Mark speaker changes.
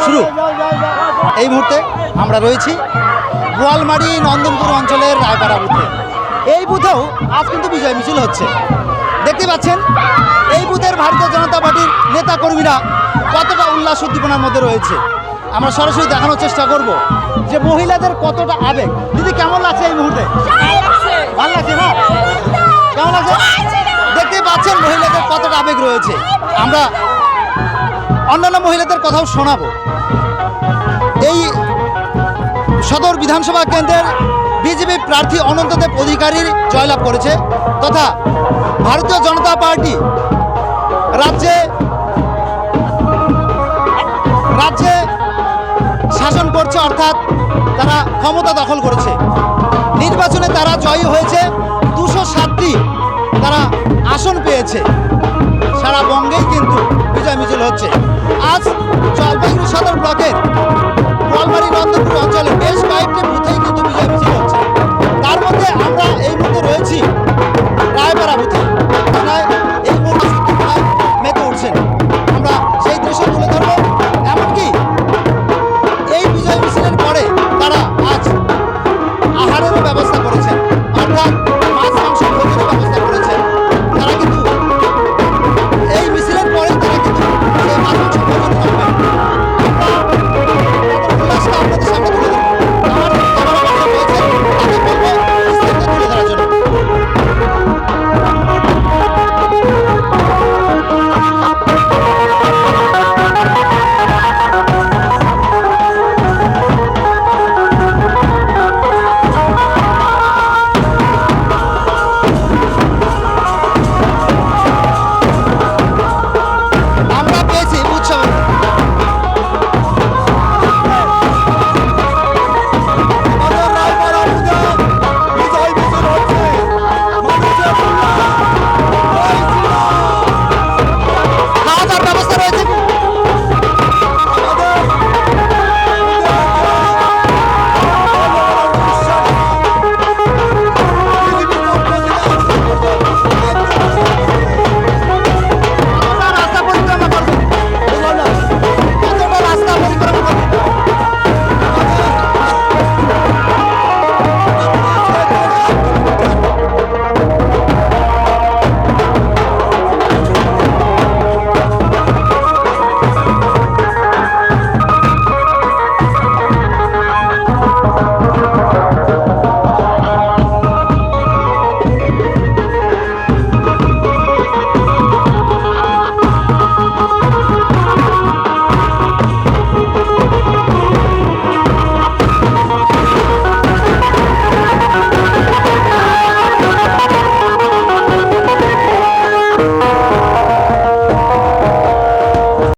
Speaker 1: শুরু। এই মুহূর্তে আমরা রয়েছি বোয়ালমারি নন্দনপুর অঞ্চলের রায়পাড়া বুথে। এই বুথেও আজ কিন্তু বিজয় মিছিল হচ্ছে। দেখতে পাচ্ছেন এই বুথের ভারতীয় জনতা পার্টির নেতা কর্মীরা কতটা উল্লাস উদ্দীপনার মধ্যে রয়েছে। আমরা সরাসরি দেখানোর চেষ্টা করব যে মহিলাদের কতটা আবেগ। দিদি, কেমন লাগছে এই মুহূর্তে? ভালো লাগছে না? কেমন লাগছে? দেখতে পাচ্ছেন মহিলাদের কতটা আবেগ রয়েছে। আমরা অন্যান্য মহিলাদের কথাও শোনাবো। এই সদর বিধানসভা কেন্দ্রের বিজেপি প্রার্থী অনন্তদেব অধিকারীর জয়লাভ করেছে, তথা ভারতীয় জনতা পার্টি রাজ্যে শাসন করছে, অর্থাৎ তারা ক্ষমতা দখল করেছে। নির্বাচনে তারা জয়ী হয়েছে, 207টি তারা আসন পেয়েছে। সারা বঙ্গেই কিন্তু বিজয় মিছিল হচ্ছে। আজ